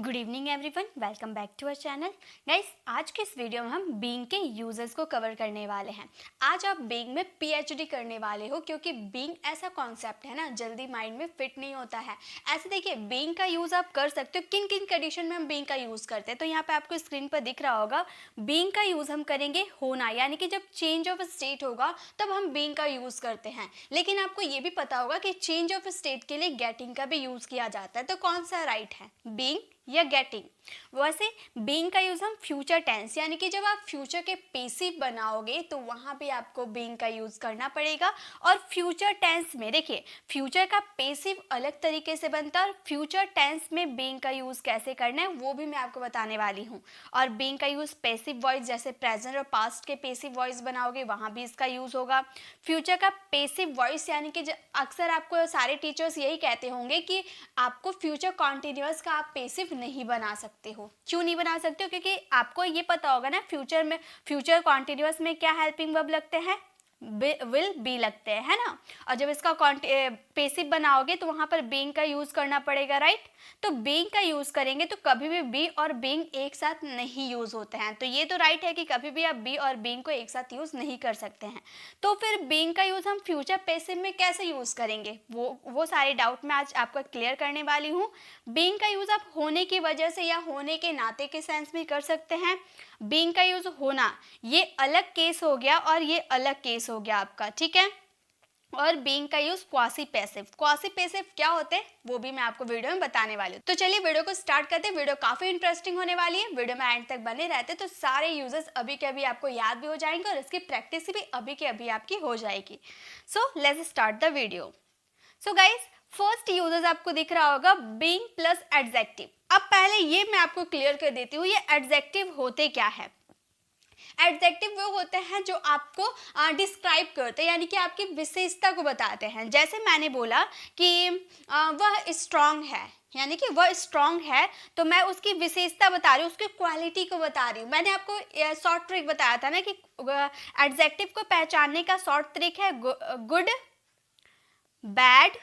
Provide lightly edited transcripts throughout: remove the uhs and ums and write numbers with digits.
Good evening everyone, welcome back to our channel. Guys, आज के इस वीडियो में हम बीइंग के यूजर्स को कवर करने वाले हैं। आज आप बीइंग में पीएचडी करने वाले हो, क्योंकि बीइंग ऐसा कॉन्सेप्ट है ना, जल्दी माइंड में फिट नहीं होता है। ऐसे देखिए, बीइंग का यूज़ आप कर सकते हो। किन किन कंडीशन में हम बीइंग का यूज़ करते हैं, तो यहाँ पे आपको स्क्रीन पर दिख रहा होगा। बीइंग का यूज़ हम करेंगे होना, यानी कि जब चेंज ऑफ स्टेट होगा तब हम बीइंग का यूज़ करते हैं। लेकिन आपको ये भी पता होगा कि चेंज ऑफ स्टेट के लिए गेटिंग का भी यूज़ किया जाता है। तो कौन सा राइट है, बीइंग या गेटिंग? वैसे बीइंग का यूज हम फ्यूचर टेंस, यानी कि जब आप फ्यूचर के पेसिव बनाओगे तो वहां पे आपको बीइंग का यूज करना पड़ेगा। और फ्यूचर टेंस में देखिए, फ्यूचर का पेसिव अलग तरीके से बनता है और फ्यूचर टेंस में बीइंग का यूज कैसे करना है वो भी मैं आपको बताने वाली हूँ। और बीइंग का यूज पेसिव वॉइस, जैसे प्रेजेंट और पास्ट के पेसिव वॉइस बनाओगे वहां भी इसका यूज होगा। फ्यूचर का पेसिव वॉइस, यानी कि अक्सर आपको सारे टीचर्स यही कहते होंगे कि आपको फ्यूचर कॉन्टिन्यूअस का आप पेसिव नहीं बना सकते हो। क्यों नहीं बना सकते हो? क्योंकि आपको ये पता होगा ना, फ्यूचर में फ्यूचर कॉन्टिन्यूअस में क्या हेल्पिंग वर्ब लगते हैं, विल बी लगते हैं, है ना। और जब इसका पेसिव बनाओगे तो वहां पर बीइंग का यूज करना पड़ेगा, राइट। तो बीइंग का यूज करेंगे तो कभी भी बी और बीइंग एक साथ नहीं यूज होते हैं। तो ये तो राइट है कि कभी भी आप बी और बीइंग को एक साथ यूज नहीं कर सकते हैं। तो फिर बीइंग का यूज हम फ्यूचर पेसिव में कैसे यूज करेंगे, वो सारे डाउट मैं आज आपको क्लियर करने वाली हूँ। बीइंग का यूज आप होने की वजह से या होने के नाते के सेंस में कर सकते हैं। बीइंग का यूज होना, ये अलग केस हो गया और ये अलग केस हो गया आपका, ठीक है। और बीइंग का use quasi passive. Quasi passive क्या होते हैं वो भी मैं आपको वीडियो में बताने वाली हूँ। तो चलिए वीडियो को स्टार्ट करते हैं। वीडियो काफी इंटरेस्टिंग होने वाली है, वीडियो में एंड तक बने रहते तो सारे यूजेस अभी के अभी आपको याद भी हो जाएंगे और इसकी प्रैक्टिस भी अभी के अभी आपकी हो जाएगी। So let's start the video. So guys, first uses आपको दिख रहा होगा बीइंग प्लस एडजेक्टिव। अब पहले ये मैं आपको क्लियर कर देती हूँ, ये एडजेक्टिव होते क्या है। एडजेक्टिव वो होते हैं जो आपको डिस्क्राइब करते हैं, यानी कि आपकी विशेषता को बताते हैं। जैसे मैंने बोला कि वह स्ट्रांग है, यानी कि वह स्ट्रांग है, तो मैं उसकी विशेषता बता रही हूँ, उसकी क्वालिटी को बता रही हूँ। मैंने आपको शॉर्ट ट्रिक बताया था ना कि एडजेक्टिव को पहचानने का शॉर्ट ट्रिक है गुड, बैड,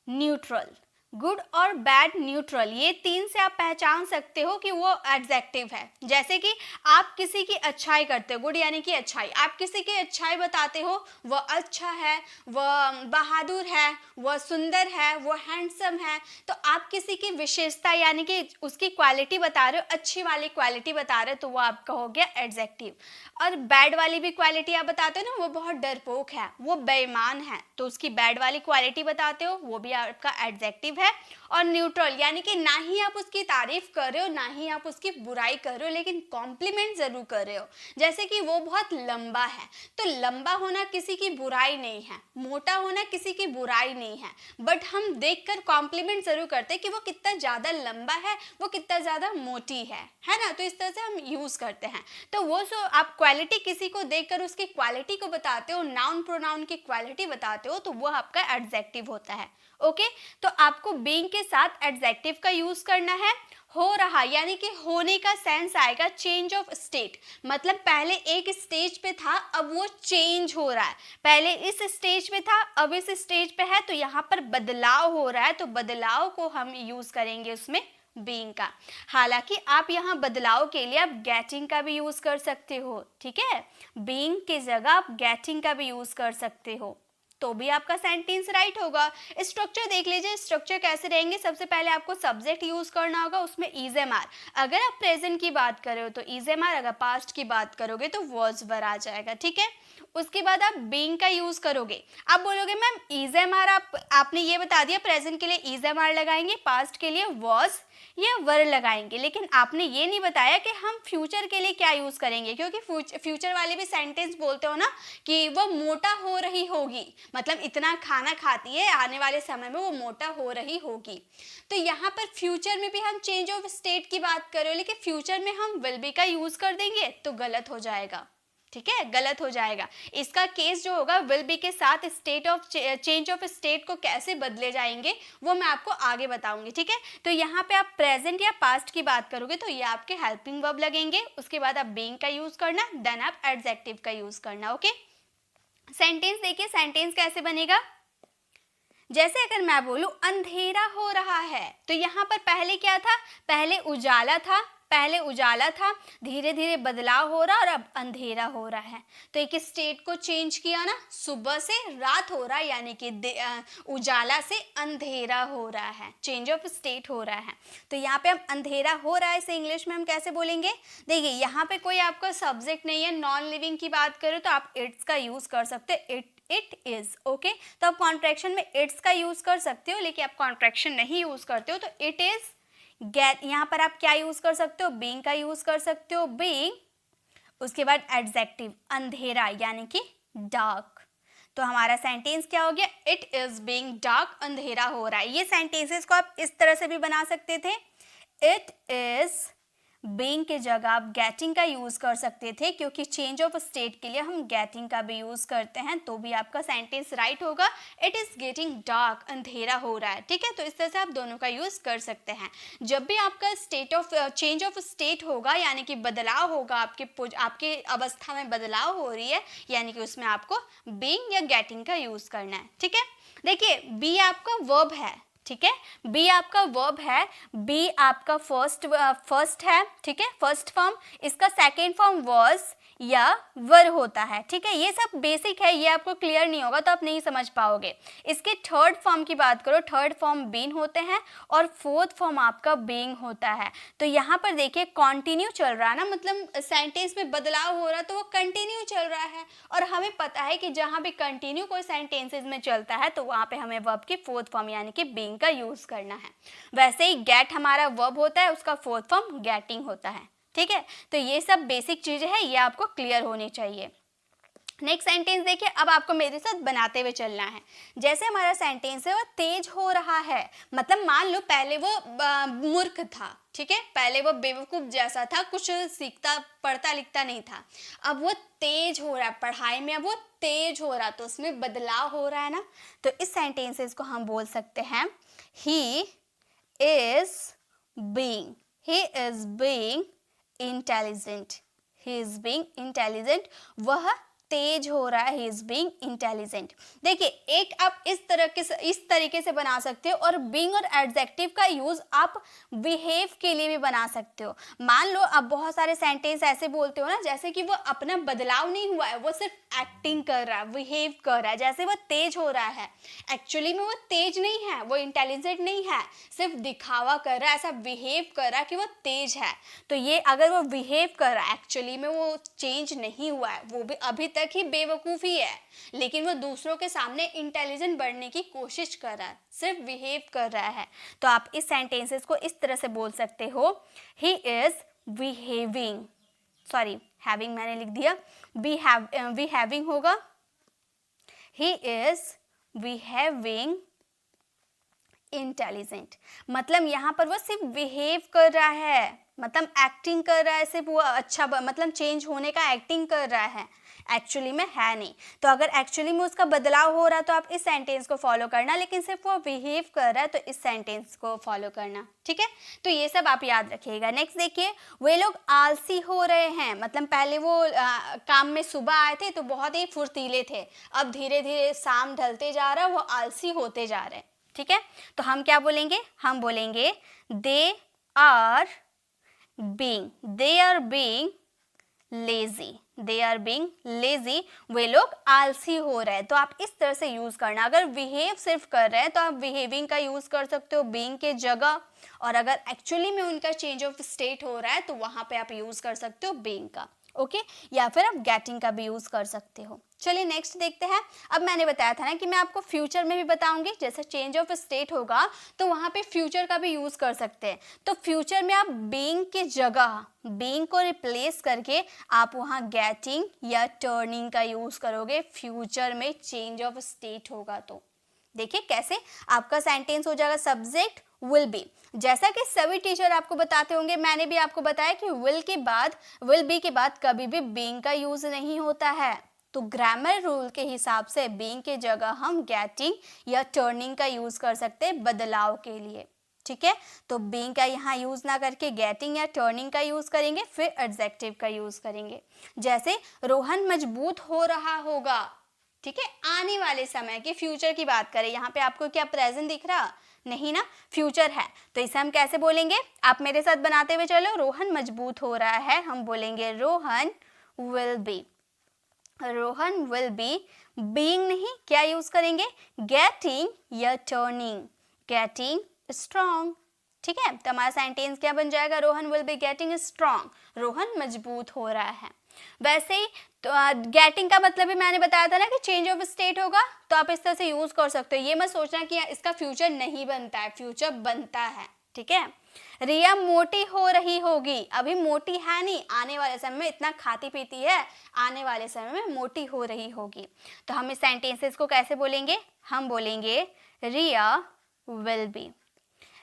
न्यूट्रल। गुड और बैड, न्यूट्रल, ये तीन से आप पहचान सकते हो कि वो एडजेक्टिव है। जैसे कि आप किसी की अच्छाई करते हो, गुड यानी कि अच्छाई, आप किसी की अच्छाई बताते हो, वह अच्छा है, वह बहादुर है, वह सुंदर है, वह हैंडसम है। तो आप किसी की विशेषता यानी कि उसकी क्वालिटी बता रहे हो, अच्छी वाली क्वालिटी बता रहे हो, तो वो आपका हो गया एडजेक्टिव। और बैड वाली भी क्वालिटी आप बताते हो ना, वो बहुत डरपोक है, वो बेईमान है, तो उसकी बैड वाली क्वालिटी बताते हो, वो भी आपका एडजेक्टिव है। और न्यूट्रल, यानी कि ना ही आप उसकी तारीफ कर रहे हो ना ही आप उसकी बुराई कर रहे हो, लेकिन कॉम्प्लीमेंट जरूर कर रहे हो। जैसे कि वो बहुत लंबा है, तो लंबा होना किसी की बुराई नहीं है, मोटा होना किसी की बुराई नहीं है, बट हम देखकर कॉम्प्लीमेंट जरूर करते हैं कि वो कितना ज्यादा लंबा है, वो कितना ज्यादा मोटी है ना। तो इस तरह से हम यूज करते हैं। तो वो जो आप क्वालिटी किसी को देखकर उसकी क्वालिटी को बताते हो, नाउन प्रोनाउन की क्वालिटी बताते हो, तो वो आपका एडजेक्टिव होता है। ओके, तो आपको बीइंग के साथ एडजेक्टिव का यूज करना है। हो रहा, यानी कि होने का सेंस आएगा चेंज ऑफ स्टेट, मतलब पहले एक स्टेज पे था, अब वो चेंज हो रहा है। पहले इस स्टेज पे था, अब इस स्टेज पे है, तो यहाँ पर बदलाव हो रहा है, तो बदलाव को हम यूज करेंगे उसमें बीइंग का। हालांकि आप यहाँ बदलाव के लिए आप गेटिंग का भी यूज कर सकते हो, ठीक है। बीइंग की जगह आप गेटिंग का भी यूज कर सकते हो, तो भी आपका सेंटेंस राइट होगा। स्ट्रक्चर देख लीजिए, स्ट्रक्चर कैसे रहेंगे। सबसे पहले आपको सब्जेक्ट यूज करना होगा, उसमें इज एम आर। अगर आप प्रेजेंट की बात कर रहे हो तो इज एम आर, अगर पास्ट की बात करोगे तो वॉज वर आ जाएगा, ठीक है। उसके बाद आप बीइंग का यूज करोगे। आप बोलोगे मैम इज एम आर, आपने ये बता दिया प्रेजेंट के लिए इज एम आर लगाएंगे, पास्ट के लिए वॉज या वर लगाएंगे, लेकिन आपने ये नहीं बताया कि हम फ्यूचर के लिए क्या यूज करेंगे। क्योंकि फ्यूचर वाले भी सेंटेंस बोलते हो ना कि वो मोटा हो रही होगी, मतलब इतना खाना खाती है, आने वाले समय में वो मोटा हो रही होगी। तो यहाँ पर फ्यूचर में भी हम चेंज ऑफ स्टेट की बात कर रहे हो, लेकिन फ्यूचर में हम विल बी का यूज कर देंगे तो गलत हो जाएगा, ठीक है, गलत हो जाएगा। इसका केस जो होगा विल बी के साथ state of change of state को कैसे बदले जाएंगे वो मैं आपको आगे बताऊंगी, ठीक है। तो यहाँ पे आप प्रेजेंट या पास्ट की बात करोगे तो ये आपके हेल्पिंग वर्ब लगेंगे। उसके बाद आप बीइंग का यूज करना, देन आप एडजेक्टिव का यूज करना। ओके, सेंटेंस देखिए, सेंटेंस कैसे बनेगा। जैसे अगर मैं बोलूं अंधेरा हो रहा है, तो यहाँ पर पहले क्या था, पहले उजाला था, धीरे धीरे बदलाव हो रहा और अब अंधेरा हो रहा है। तो एक स्टेट को चेंज किया ना, सुबह से रात हो रहा है, यानी कि उजाला से अंधेरा हो रहा है, चेंज ऑफ स्टेट हो रहा है। तो यहाँ पे हम अंधेरा हो रहा है, इसे इंग्लिश में हम कैसे बोलेंगे? देखिए यहाँ पे कोई आपका सब्जेक्ट नहीं है, नॉन लिविंग की बात करो तो आप इट्स का यूज कर सकते हैं, इट इज, ओके। तो आप कॉन्ट्रैक्शन में इट्स का यूज कर सकते हो, लेकिन आप कॉन्ट्रैक्शन नहीं यूज करते हो तो इट इज गेट, यहाँ पर आप क्या यूज कर सकते हो? बीइंग का यूज कर सकते हो, बीइंग। उसके बाद एडजेक्टिव अंधेरा यानी कि डार्क। तो हमारा सेंटेंस क्या हो गया? इट इज बीइंग डार्क, अंधेरा हो रहा है। ये सेंटेंसेस को आप इस तरह से भी बना सकते थे, इट इज बीइंग के जगह आप गेटिंग का यूज कर सकते थे, क्योंकि चेंज ऑफ स्टेट के लिए हम गेटिंग का भी यूज करते हैं, तो भी आपका सेंटेंस राइट होगा। इट इज गेटिंग डार्क, अंधेरा हो रहा है, ठीक है। तो इस तरह से आप दोनों का यूज कर सकते हैं। जब भी आपका चेंज ऑफ स्टेट होगा, यानी कि बदलाव होगा, आपके अवस्था में बदलाव हो रही है, यानी कि उसमें आपको बीइंग या गेटिंग का यूज करना है, ठीक है। देखिए बी आपका वर्ब है, ठीक है, बी आपका वर्ब है, बी आपका फर्स्ट है, ठीक है, फर्स्ट फॉर्म। इसका सेकेंड फॉर्म वॉज या वर होता है, ठीक है। ये सब बेसिक है, ये आपको क्लियर नहीं होगा तो आप नहीं समझ पाओगे। इसके थर्ड फॉर्म की बात करो, थर्ड फॉर्म बीन होते हैं और फोर्थ फॉर्म आपका बीइंग होता है। तो यहाँ पर देखिए कंटिन्यू चल रहा है ना, मतलब सेंटेंस में बदलाव हो रहा है तो वो कंटिन्यू चल रहा है, और हमें पता है कि जहाँ भी कंटिन्यू कोई सेंटेंसेस में चलता है तो वहाँ पे हमें वर्ब की फोर्थ फॉर्म यानी कि बीइंग का यूज करना है। वैसे ही गेट हमारा वर्ब होता है, उसका फोर्थ फॉर्म गेटिंग होता है, ठीक है। तो ये सब बेसिक चीजें हैं, ये आपको क्लियर होनी चाहिए। नेक्स्ट सेंटेंस देखिए, अब आपको मेरे साथ बनाते हुए चलना है। जैसे हमारा सेंटेंस है वो तेज हो रहा है, मतलब मान लो पहले वो मूर्ख था, ठीक है, पहले वो बेवकूफ जैसा था, कुछ सीखता पढ़ता लिखता नहीं था। अब वो तेज हो रहा है पढ़ाई में, अब वो तेज हो रहा, तो उसमें बदलाव हो रहा है ना। तो इस सेंटेंसेस को हम बोल सकते हैं he is being intelligent, he is being intelligent, वह तेज हो रहा है, ही इज बीइंग इंटेलिजेंट। देखिए एक आप इस तरीके से बना सकते हो, और बीइंग और एडजेक्टिव का यूज आप बिहेव के लिए भी बना सकते हो। मान लो आप बहुत सारे सेंटेंस ऐसे बोलते हो ना, जैसे कि वो अपना बदलाव नहीं हुआ है, वो सिर्फ एक्टिंग कर रहा है, बिहेव कर रहा है, जैसे वो तेज हो रहा है, एक्चुअली में वो तेज नहीं है, वो इंटेलिजेंट नहीं है, सिर्फ दिखावा कर रहा है, ऐसा बिहेव कर रहा है कि वो तेज है। तो ये अगर वो बिहेव कर रहा है, एक्चुअली में वो चेंज नहीं हुआ है, वो भी अभी तक ही बेवकूफ ही है, लेकिन वो दूसरों के सामने इंटेलिजेंट बनने की कोशिश कर रहा है, सिर्फ बिहेव कर रहा है। तो आप इस सेंटेंसेस को इस तरह से बोल सकते हो, he is behaving, sorry having मैंने लिख दिया, बिहेविंग होगा, ही इज बिहेविंग इंटेलिजेंट। मतलब यहाँ पर वो सिर्फ बिहेव कर रहा है, मतलब एक्टिंग कर रहा है, सिर्फ वो अच्छा मतलब चेंज होने का एक्टिंग कर रहा है, एक्चुअली में है नहीं। तो अगर एक्चुअली में उसका बदलाव हो रहा है तो आप इस सेंटेंस को फॉलो करना, लेकिन सिर्फ वो बिहेव कर रहा है तो इस सेंटेंस को फॉलो करना, ठीक है। तो ये सब आप याद रखिएगा। नेक्स्ट देखिए, वे लोग आलसी हो रहे हैं, मतलब पहले वो काम में सुबह आए थे तो बहुत ही फुर्तीले थे, अब धीरे धीरे शाम ढलते जा रहा है, वो आलसी होते जा रहे हैं, ठीक है। तो हम क्या बोलेंगे? हम बोलेंगे दे आर बीइंग लेजी, वे लोग आलसी हो रहे हैं। तो आप इस तरह से यूज करना। अगर बिहेव सिर्फ कर रहे हैं तो आप बिहेविंग का यूज कर सकते हो बीइंग के जगह, और अगर एक्चुअली में उनका चेंज ऑफ स्टेट हो रहा है तो वहां पे आप यूज कर सकते हो बीइंग का, ओके, या फिर आप गेटिंग का भी यूज कर सकते हो। चलिए नेक्स्ट देखते हैं। अब मैंने बताया था ना कि मैं आपको फ्यूचर में भी बताऊंगी, जैसे चेंज ऑफ स्टेट होगा तो वहां पे फ्यूचर का भी यूज कर सकते हैं। तो फ्यूचर में आप बीइंग के जगह बीइंग को रिप्लेस करके आप वहां गेटिंग या टर्निंग का यूज करोगे, फ्यूचर में चेंज ऑफ स्टेट होगा तो। देखिए कैसे आपका सेंटेंस हो जाएगा सब्जेक्ट विल बी, जैसा कि सभी टीचर आपको बताते होंगे, मैंने भी आपको बताया कि विल बी के बाद कभी भी बीइंग का यूज नहीं होता है। तो ग्रामर रूल के हिसाब से बीइंग के जगह हम गेटिंग या टर्निंग का यूज कर सकते हैं बदलाव के लिए, ठीक है। तो बीइंग का यहाँ यूज ना करके गेटिंग या टर्निंग का यूज करेंगे, फिर एडजेक्टिव का यूज करेंगे। जैसे रोहन मजबूत हो रहा होगा, ठीक है, आने वाले समय के, फ्यूचर की बात करें, यहाँ पे आपको क्या प्रेजेंट दिख रहा? नहीं ना, फ्यूचर है, तो इसे हम कैसे बोलेंगे? आप मेरे साथ बनाते हुए चलो। रोहन मजबूत हो रहा है, हम बोलेंगे Rohan will be. Rohan will be, being नहीं, क्या यूज करेंगे? गेटिंग या टर्निंग। गेटिंग स्ट्रॉन्ग, ठीक है, तो हमारा सेंटेंस क्या बन जाएगा? Rohan will be getting strong, Rohan मजबूत हो रहा है। वैसे ही तो गेटिंग का मतलब भी मैंने बताया था ना कि चेंज ऑफ स्टेट होगा, तो आप इस तरह से यूज कर सकते हो। ये मत सोचना कि इसका फ्यूचर नहीं बनता है, फ्यूचर बनता है, ठीक है। रिया मोटी हो रही होगी, अभी मोटी है नहीं, आने वाले समय में इतना खाती पीती है, आने वाले समय में मोटी हो रही होगी। तो हम इस सेंटेंसेस को कैसे बोलेंगे? हम बोलेंगे Riya will be.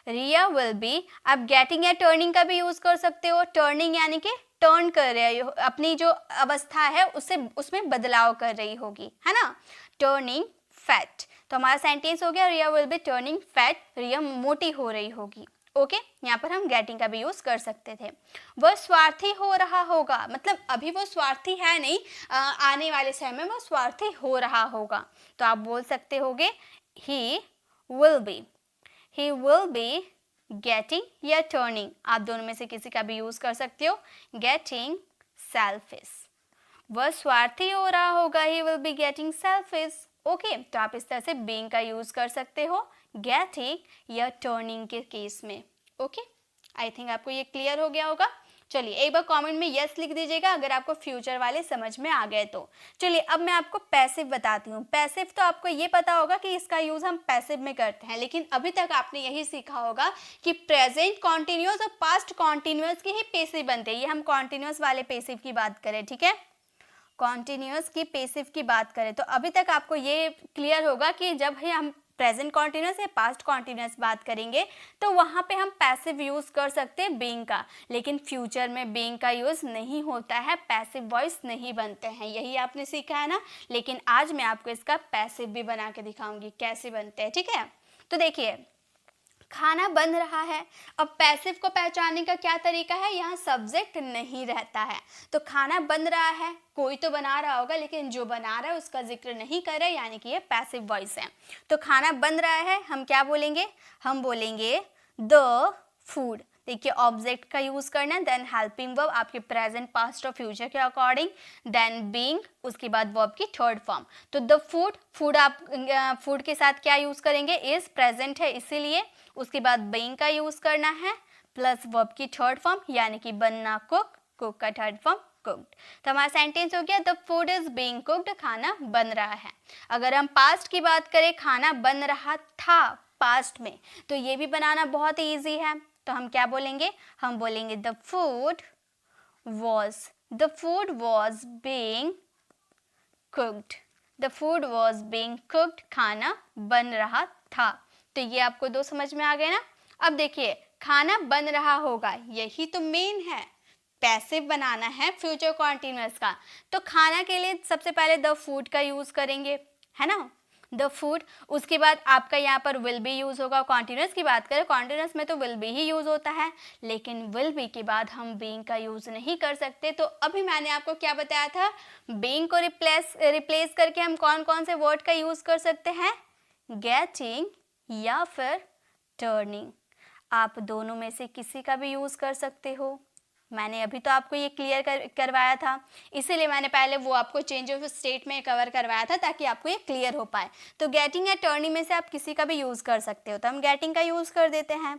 Riya will be. अब गेटिंग या टर्निंग का भी यूज कर सकते हो। टर्निंग यानी कि टर्न कर रही हो, अपनी जो अवस्था है उससे उसमें बदलाव कर रही होगी, है ना। टर्निंग फैट, तो हमारा सेंटेंस हो गया रिया विल बी टर्निंग फैट, रिया मोटी हो रही होगी। ओके, यहाँ पर हम गेटिंग का भी यूज कर सकते थे। वह स्वार्थी हो रहा होगा, मतलब अभी वो स्वार्थी है नहीं, आने वाले समय में वो स्वार्थी हो रहा होगा, तो आप बोल सकते होगे he will be. He will be getting या टर्निंग, आप दोनों में से किसी का भी यूज कर सकते हो। गेटिंग सेल्फिश, वह स्वार्थी हो रहा होगा, he will be getting selfish. Okay, तो आप इस तरह से बीइंग का यूज कर सकते हो गेटिंग या टर्निंग के केस में। ओके, आई थिंक आपको ये क्लियर हो गया होगा। चलिए एक बार कमेंट में यस लिख दीजिएगा अगर आपको फ्यूचर वाले समझ में आ गए तो। चलिए अब मैं आपको पैसिव बताती हूँ। पैसिव तो आपको ये पता होगा कि इसका यूज हम पैसिव में करते हैं, लेकिन अभी तक आपने यही सीखा होगा कि प्रेजेंट कॉन्टिन्यूअस और पास्ट कॉन्टिन्यूअस के ही पैसिव बनते हैं। ये हम कॉन्टिन्यूअस वाले पैसिव की बात करें, ठीक है, कॉन्टिन्यूअस की पैसिव की बात करें तो अभी तक आपको ये क्लियर होगा कि जब हम प्रेजेंट कॉन्टिन्यूअस या पास्ट कॉन्टिन्यूअस बात करेंगे तो वहाँ पे हम पैसिव यूज कर सकते हैं बीइंग का, लेकिन फ्यूचर में बीइंग का यूज नहीं होता है, पैसिव वॉइस नहीं बनते हैं, यही आपने सीखा है ना। लेकिन आज मैं आपको इसका पैसिव भी बना के दिखाऊंगी कैसे बनते हैं, ठीक है। तो देखिए खाना बन रहा है, अब पैसिव को पहचानने का क्या तरीका है? यहाँ सब्जेक्ट नहीं रहता है, तो खाना बन रहा है, कोई तो बना रहा होगा, लेकिन जो बना रहा है उसका जिक्र नहीं कर रहा है, यानी कि ये पैसिव वॉइस है। तो खाना बन रहा है, हम क्या बोलेंगे? हम बोलेंगे द फूड। देखिए ऑब्जेक्ट का यूज करना है, देन हेल्पिंग वर्ब आपके प्रेजेंट पास्ट और फ्यूचर के अकॉर्डिंग, देन बीइंग, उसके बाद वर्ब की थर्ड फॉर्म। तो द फूड, फूड आप फूड के साथ क्या यूज करेंगे? इज प्रेजेंट है इसीलिए, उसके बाद बीइंग का यूज करना है प्लस वर्ब की थर्ड फॉर्म, यानी कि बनना कुक, कुक का थर्ड फॉर्म कुक्ड। तो हमारा सेंटेंस हो गया the food is being cooked, खाना बन रहा है। अगर हम पास्ट की बात करें, खाना बन रहा था पास्ट में, तो ये भी बनाना बहुत ईजी है, तो हम क्या बोलेंगे? हम बोलेंगे the food was being cooked, the food was being cooked, खाना बन रहा था। तो ये आपको दो समझ में आ गए ना। अब देखिए खाना बन रहा होगा, यही तो मेन है, पैसिव बनाना है फ्यूचर कॉन्टिन्यूअस का, तो खाना के लिए सबसे पहले द फूड का यूज करेंगे, है ना, द फूड। उसके बाद आपका यहाँ पर विल बी यूज होगा। कॉन्टिन्यूअस की बात करें, कॉन्टिन्यूअस में तो विल बी ही यूज होता है, लेकिन विल बी के बाद हम बीइंग का यूज नहीं कर सकते। तो अभी मैंने आपको क्या बताया था? बीइंग को रिप्लेस करके हम कौन कौन से वर्ड का यूज कर सकते हैं? गेटिंग या फिर टर्निंग, आप दोनों में से किसी का भी यूज कर सकते हो। मैंने अभी तो आपको ये क्लियर करवाया था, इसीलिए मैंने पहले वो आपको चेंज ऑफ स्टेट में कवर करवाया था ताकि आपको ये क्लियर हो पाए। तो गेटिंग या टर्निंग में से आप किसी का भी यूज कर सकते हो, तो हम गेटिंग का यूज कर देते हैं,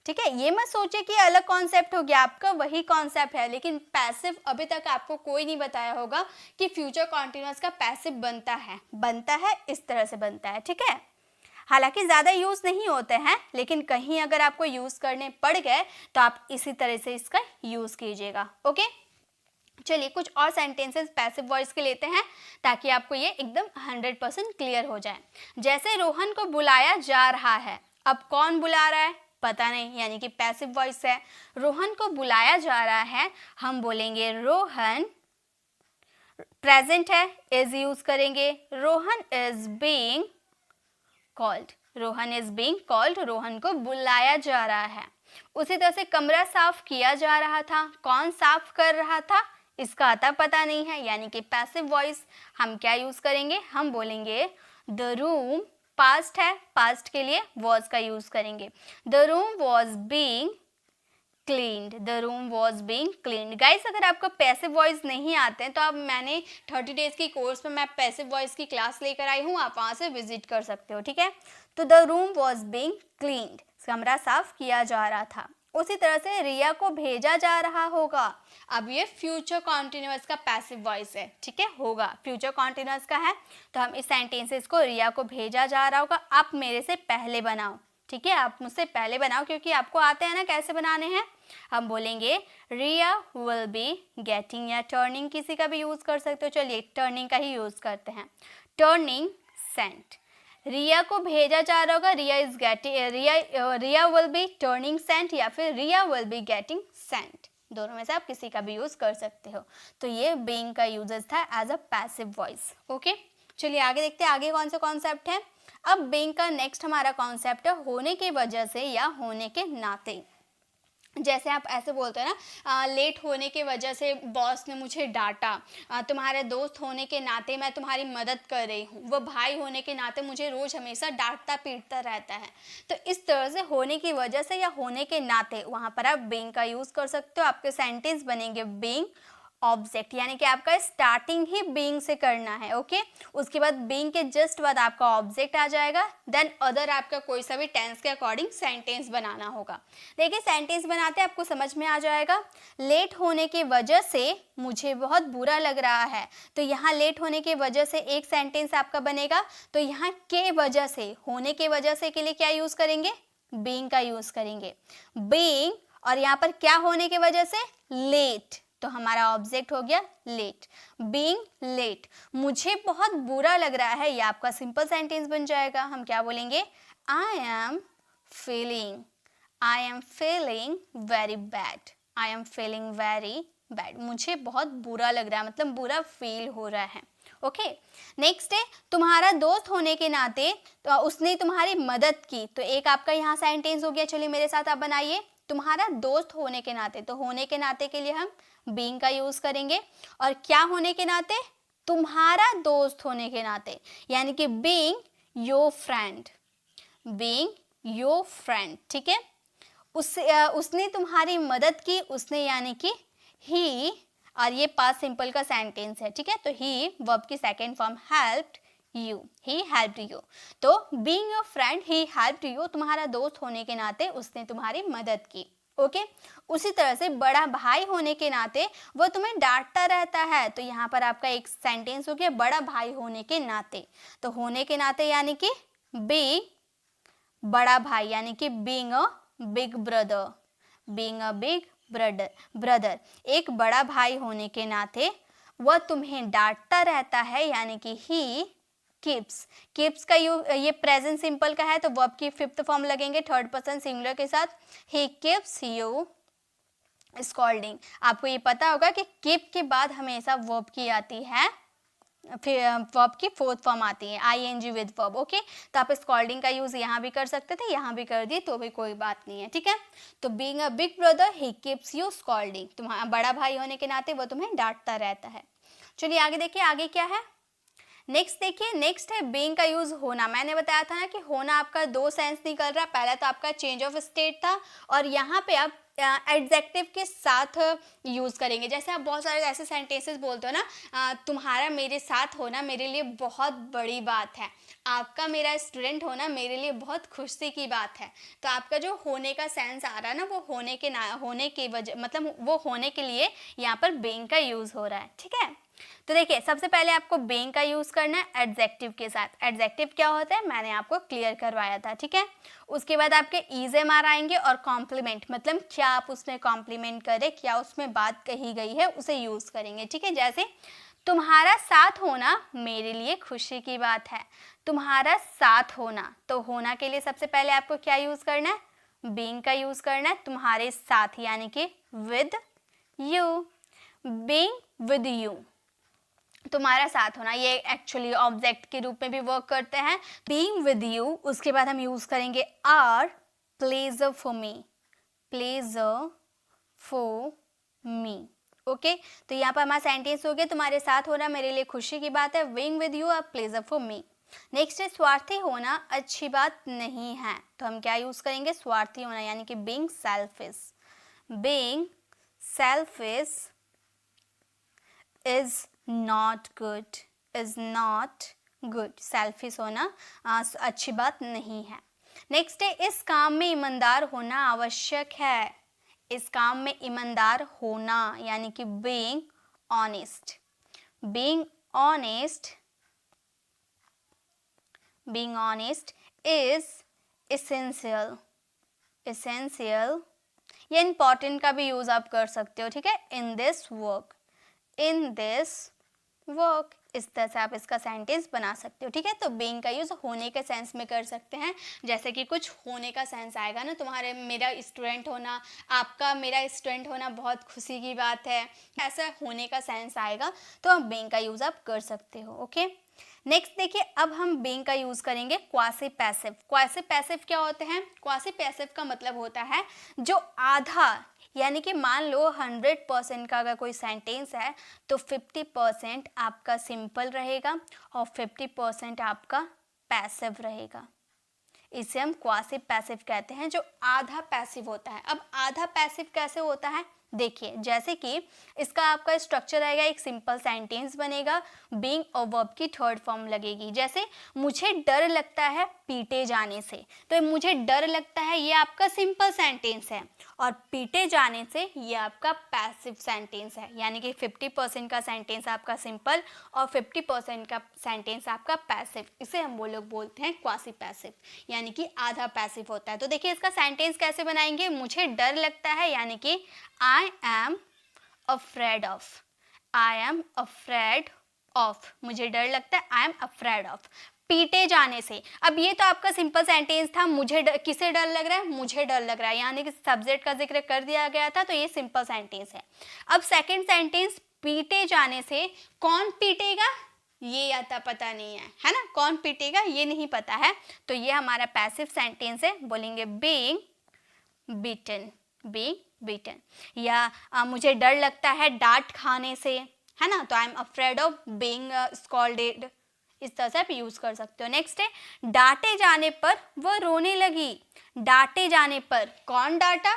ठीक है। ये मत सोचे कि अलग कॉन्सेप्ट हो गया, आपका वही कॉन्सेप्ट है, लेकिन पैसिव अभी तक आपको कोई नहीं बताया होगा कि फ्यूचर कॉन्टिन्यूअस का पैसिव बनता है इस तरह से बनता है, ठीक है। हालांकि ज़्यादा यूज़ नहीं होते हैं, लेकिन कहीं अगर आपको यूज़ करने पड़ गए तो आप इसी तरह से इसका यूज़ कीजिएगा। ओके, चलिए कुछ और सेंटेंसेस पैसिव वॉइस के लेते हैं ताकि आपको ये एकदम 100% क्लियर हो जाए। जैसे रोहन को बुलाया जा रहा है, अब कौन बुला रहा है पता नहीं, यानी कि पैसिव वॉइस है। रोहन को बुलाया जा रहा है, हम बोलेंगे रोहन, प्रेजेंट है इज यूज करेंगे, Rohan is being called, Rohan is being called, Rohan को बुलाया जा रहा है। उसी तरह से कमरा साफ किया जा रहा था, कौन साफ कर रहा था? इसका आता पता नहीं है, यानी कि पैसिव वॉइस। हम क्या यूज़ करेंगे, हम बोलेंगे द रूम, पास्ट है, पास्ट के लिए वॉज का यूज़ करेंगे। The room was being cleaned, the room was being cleaned. Guys अगर आपको पैसिव वॉइस नहीं आते हैं तो आप, मैंने 30 डेज़ की कोर्स में मैं पैसिव वॉइस की क्लास लेकर आई हूँ, आप वहाँ से विजिट कर सकते हो, ठीक है। तो the room was being cleaned, कमरा साफ किया जा रहा था। उसी तरह से रिया को भेजा जा रहा होगा। अब ये फ्यूचर कॉन्टिन्यूअस का पैसिव वॉइस है, ठीक है, होगा फ्यूचर कॉन्टिन्यूअस का है। तो हम इस सेंटेंसेस को रिया को भेजा जा रहा होगा, आप मेरे से पहले बनाओ, ठीक है, आप मुझसे पहले बनाओ, क्योंकि आपको आते हैं ना कैसे बनाने हैं। हम बोलेंगे रिया विल बी गेटिंग, या टर्निंग किसी का भी यूज़ कर सकते हो। चलिए टर्निंग का ही यूज़ करते हैं, टर्निंग सेंट। रिया को भेजा जा रहा होगा, Riya is getting, Riya will be turning sent, या फिर Riya will be getting sent, दोनों में से आप किसी का भी यूज़ कर सकते हो। तो ये बीइंग का यूजेस था as a passive voice. Okay, चलिए आगे देखते हैं, आगे कौन सा कॉन्सेप्ट है। अब बीइंग का नेक्स्ट हमारा कॉन्सेप्ट है होने की वजह से या होने के नाते। जैसे आप ऐसे बोलते हैं ना, लेट होने की वजह से बॉस ने मुझे डांटा, तुम्हारे दोस्त होने के नाते मैं तुम्हारी मदद कर रही हूँ, वो भाई होने के नाते मुझे रोज़ हमेशा डांटता पीटता रहता है। तो इस तरह से होने की वजह से या होने के नाते वहाँ पर आप बीइंग का यूज़ कर सकते हो। आपके सेंटेंस बनेंगे बीइंग ऑब्जेक्ट, यानी कि आपका स्टार्टिंग ही बीइंग से करना है। ओके, उसके बाद बीइंग के जस्ट बाद आपका ऑब्जेक्ट आ जाएगा, देन अदर आपका कोई सा भी टेंस के अकॉर्डिंग सेंटेंस बनाना होगा। देखिए सेंटेंस बनाते आपको समझ में आ जाएगा। लेट होने की वजह से मुझे बहुत बुरा लग रहा है, तो यहाँ लेट होने की वजह से एक सेंटेंस आपका बनेगा। तो यहाँ के वजह से, होने की वजह से के लिए क्या यूज़ करेंगे, बीइंग का यूज़ करेंगे। बीइंग, और यहाँ पर क्या होने की वजह से, लेट, तो हमारा ऑब्जेक्ट हो गया लेट। बीइंग लेट, मुझे बहुत बुरा लग रहा है, ये आपका सिंपल सेंटेंस बन जाएगा। हम क्या बोलेंगे, I am feeling very bad, I am feeling very bad, मुझे बहुत बुरा लग रहा है, मतलब बुरा फील हो रहा है। ओके, नेक्स्ट है तुम्हारा दोस्त होने के नाते तो उसने तुम्हारी मदद की, तो एक आपका यहाँ सेंटेंस हो गया। चलिए मेरे साथ आप बनाइए, तुम्हारा दोस्त होने के नाते, तो होने के नाते के लिए हम बीइंग का यूज करेंगे। और क्या होने के नाते, तुम्हारा दोस्त होने के नाते, यानी कि being your friend, being your friend, ठीक है। उसने तुम्हारी मदद की, उसने यानी कि ही, और ये पास्ट सिंपल का सेंटेंस है, ठीक है। तो ही वर्ब की second form helped you, he helped you. तो being your friend he helped you, तुम्हारा दोस्त होने के नाते उसने तुम्हारी मदद की। ओके, उसी तरह से बड़ा भाई होने के नाते वो तुम्हें डांटता रहता है, तो यहाँ पर आपका एक सेंटेंस हो गया बड़ा भाई होने के नाते। तो होने के नाते यानी कि बी बड़ा भाई, यानी कि being a big brother, being a big brother, एक बड़ा भाई होने के नाते वह तुम्हें डांटता रहता है, यानी कि ही कीप्स का ये प्रेजेंट सिंपल का है, तो वर्ब की फिफ्थ फॉर्म लगेंगे थर्ड पर्सन सिंगुलर के साथ। He keeps you scolding. आपको ये पता होगा कि कीप के बाद हमेशा वर्ब की आती है, फिर वर्ब की फोर्थ फॉर्म आती है आईएनजी विद वर्ब। ओके, तो आप स्कॉल्डिंग का यूज यहाँ भी कर सकते थे, यहाँ भी कर दिए तो भी कोई बात नहीं है, ठीक है। तो being a big brother he keeps you scolding, तुम्हारा बड़ा भाई होने के नाते वो तुम्हें डांटता रहता है। चलिए आगे देखिए, आगे क्या है। नेक्स्ट देखिए, नेक्स्ट है बीइंग का यूज होना। मैंने बताया था ना कि होना आपका दो सेंस निकल रहा है, पहला तो आपका चेंज ऑफ स्टेट था, और यहाँ पे आप एडजेक्टिव के साथ यूज करेंगे। जैसे आप बहुत सारे ऐसे सेंटेंसेस बोलते हो ना, तुम्हारा मेरे साथ होना मेरे लिए बहुत बड़ी बात है, आपका मेरा स्टूडेंट होना मेरे लिए बहुत खुशी की बात है। तो आपका जो होने का सेंस आ रहा है ना, वो होने की वजह, मतलब वो होने के लिए यहाँ पर बीइंग का यूज हो रहा है, ठीक है। तो देखिए सबसे पहले आपको बीइंग का यूज करना है एडजेक्टिव के साथ। एडजेक्टिव क्या होता है मैंने आपको क्लियर करवाया था, ठीक है। उसके बाद आपके EZMR आएंगे और कॉम्प्लीमेंट, मतलब क्या आप उसमें कॉम्प्लीमेंट करें, क्या उसमें बात कही गई है, उसे यूज करेंगे, ठीक है। जैसे तुम्हारा साथ होना मेरे लिए खुशी की बात है, तुम्हारा साथ होना, तो होना के लिए सबसे पहले आपको क्या यूज करना है, बीइंग का यूज करना है। तुम्हारे साथ यानी कि with you, being with you, तुम्हारा साथ होना, ये एक्चुअली ऑब्जेक्ट के रूप में भी वर्क करते हैं, बीइंग विद यू। उसके बाद हम यूज करेंगे are pleasure for me, pleasure for me, okay, तो यहाँ पर हमारा सेंटेंस हो गया, तुम्हारे साथ होना मेरे लिए खुशी की बात है, being with you a pleasure for me. Next है स्वार्थी होना अच्छी बात नहीं है, तो हम क्या यूज करेंगे, स्वार्थी होना, यानी कि being selfish. Being selfish is not good, is not good, selfish होना अच्छी बात नहीं है। नेक्स्ट है इस काम में ईमानदार होना आवश्यक है, इस काम में ईमानदार होना, यानी कि being honest. Being honest, being honest is essential, essential या इंपॉर्टेंट का भी यूज आप कर सकते हो, ठीक है, in this work, in this work, इस तरह से आप इसका सेंटेंस बना सकते हो, ठीक है। तो बीइंग का यूज होने के सेंस में कर सकते हैं, जैसे कि कुछ होने का सेंस आएगा ना, तुम्हारे मेरा स्टूडेंट होना, आपका मेरा स्टूडेंट होना बहुत खुशी की बात है, ऐसा होने का सेंस आएगा, तो बीइंग का यूज आप कर सकते हो। ओके, नेक्स्ट देखिए, अब हम बीइंग का यूज करेंगे क्वासी पैसिव। क्वासी पैसिव क्या होते हैं, क्वासी पैसिव का मतलब होता है जो आधा, यानी कि मान लो 100% का अगर कोई सेंटेंस है तो 50% आपका सिंपल रहेगा और 50% आपका पैसिव रहेगा, इसे हम क्वासी पैसिव कहते हैं, जो आधा पैसिव होता है। अब आधा पैसिव कैसे होता है, देखिए, जैसे कि इसका आपका स्ट्रक्चर आएगा, एक सिंपल सेंटेंस बनेगा, बीइंग और वर्ब की थर्ड फॉर्म लगेगी। जैसे मुझे डर लगता है पीटे जाने से, तो मुझे डर लगता है ये आपका सिंपल सेंटेंस है, और पीटे जाने से ये आपका पैसिव सेंटेंस है, यानी कि 50% का सेंटेंस आपका सिंपल और 50% का सेंटेंस आपका पैसिव, इसे हम वो लोग बोलते हैं क्वासी पैसिव, यानी कि आधा पैसिव होता है। तो देखिए इसका सेंटेंस कैसे बनाएंगे, मुझे डर लगता है, यानी कि I am afraid of, I am afraid of, मुझे डर लगता है, I am afraid of। पीटे जाने से, अब ये तो आपका सिंपल सेंटेंस था, मुझे किसे डर लग रहा है, मुझे डर लग रहा है, यानी कि सब्जेक्ट का जिक्र कर दिया गया था, तो ये सिंपल सेंटेंस है। अब सेकंड सेंटेंस, पीटे जाने से, कौन पीटेगा ये आता पता नहीं है ना, कौन पीटेगा ये नहीं पता है, तो ये हमारा पैसिव सेंटेंस है, बोलेंगे बीइंग बीटन, बीइंग बीटन। या मुझे डर लगता है डांट खाने से, है ना, तो I am afraid of being scolded, इस तरह से आप यूज कर सकते हो। नेक्स्ट है डांटे जाने पर वह रोने लगी, डांटे जाने पर, कौन डांटा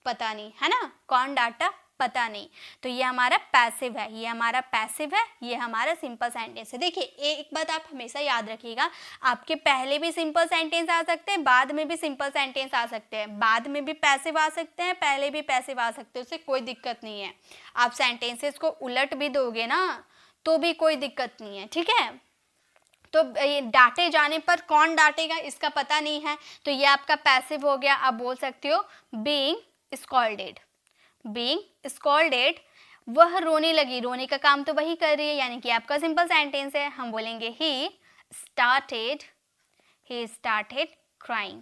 पता नहीं, है ना, कौन डांटा पता नहीं, तो ये हमारा पैसिव है, ये हमारा पैसिव है, ये हमारा सिंपल सेंटेंस है। देखिए एक बात आप हमेशा याद रखिएगा, आपके पहले भी सिंपल सेंटेंस आ सकते हैं, बाद में भी सिंपल सेंटेंस आ सकते हैं, बाद में भी पैसिव आ सकते हैं, पहले भी पैसिव आ सकते हैं, उससे कोई दिक्कत नहीं है। आप सेंटेंसेस को उलट भी दोगे ना तो भी कोई दिक्कत नहीं है, ठीक है। तो ये डांटे जाने पर कौन डांटेगा इसका पता नहीं है, तो ये आपका पैसिव हो गया। आप बोल सकते हो बीइंग स्कॉल्डेड, बीइंग स्कॉल्डेड, वह रोने लगी, रोने का काम तो वही कर रही है, यानी कि आपका सिंपल सेंटेंस है, हम बोलेंगे ही स्टार्टेड क्राइंग।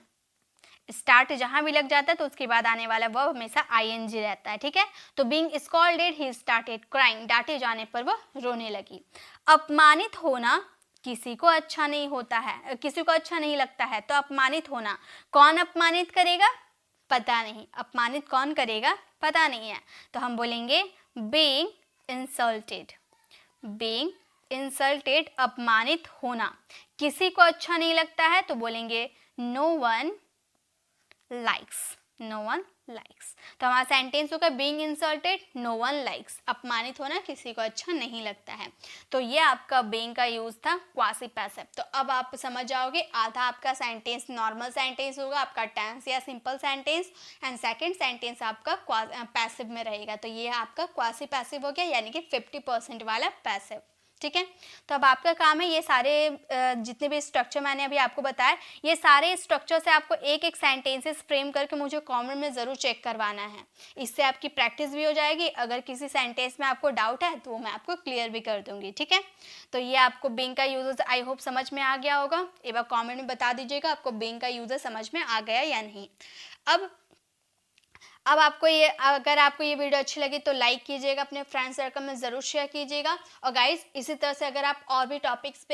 स्टार्ट जहां भी लग जाता है तो उसके बाद आने वाला वर्ब हमेशा ing रहता है, ठीक है। तो being scolded he started crying, डांटे जाने पर वह रोने लगी। अपमानित होना किसी को अच्छा नहीं होता है, किसी को अच्छा नहीं लगता है, तो अपमानित होना, कौन अपमानित करेगा पता नहीं, अपमानित कौन करेगा पता नहीं है, तो हम बोलेंगे बीइंग इंसल्टेड, बीइंग इंसल्टेड, अपमानित होना। किसी को अच्छा नहीं लगता है तो बोलेंगे no one likes, no one likes. तो हमारा सेंटेंस होगा being insulted, no one likes, अपमानित होना किसी को अच्छा नहीं लगता है। तो ये आपका बीइंग का यूज था क्वासी पैसिव। तो अब आप समझ जाओगे, आधा आपका सेंटेंस नॉर्मल सेंटेंस होगा, आपका टेंस या simple sentence, and second sentence आपका पैसिव में रहेगा, तो ये आपका क्वासी पैसिव हो गया, यानी कि 50% वाला पैसिव, ठीक है। तो अब आपका काम है ये सारे जितने भी स्ट्रक्चर मैंने अभी आपको बताया, ये सारे स्ट्रक्चर से आपको एक एक सेंटेंसेस फ्रेम करके मुझे कमेंट में ज़रूर चेक करवाना है, इससे आपकी प्रैक्टिस भी हो जाएगी। अगर किसी सेंटेंस में आपको डाउट है तो वो मैं आपको क्लियर भी कर दूंगी, ठीक है। तो ये आपको बीइंग का यूजेस आई होप समझ में आ गया होगा। एक बार कॉमेंट में बता दीजिएगा आपको बीइंग का यूजेस समझ में आ गया या नहीं। अब अब अगर आपको ये वीडियो अच्छी लगी तो लाइक कीजिएगा, अपने फ्रेंड सर्कल में ज़रूर शेयर कीजिएगा। और गाइस इसी तरह से अगर आप और भी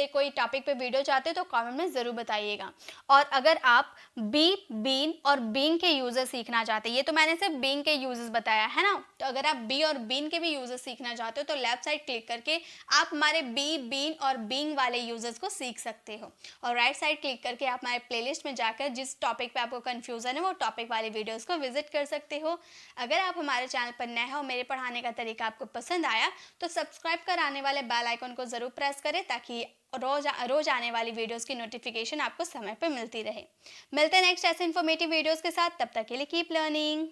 कोई टॉपिक पे वीडियो चाहते हो तो कमेंट में ज़रूर बताइएगा। और अगर आप बीन और बीइंग के यूजेस सीखना चाहते हैं, ये तो मैंने सिर्फ बीइंग के यूजेस बताया है ना, तो अगर आप बी और बीन के भी यूजेस सीखना चाहते हो तो लेफ्ट साइड क्लिक करके आप हमारे बीन और बीइंग वाले यूजेस को सीख सकते हो। और राइट साइड क्लिक करके आप हमारे प्लेलिस्ट में जाकर जिस टॉपिक पे आपको कंफ्यूजन है वो टॉपिक वाले वीडियोस को विजिट कर सकते हो। अगर आप हमारे चैनल पर नए हो, मेरे पढ़ाने का तरीका आपको पसंद आया तो सब्सक्राइब कर आने वाले बेल आइकन को ज़रूर प्रेस करें ताकि रोज आने वाली वीडियोस की नोटिफिकेशन आपको समय पर मिलती रहे। मिलते हैं नेक्स्ट ऐसे इन्फॉर्मेटिव वीडियोस के साथ, तब तक के लिए कीप लर्निंग।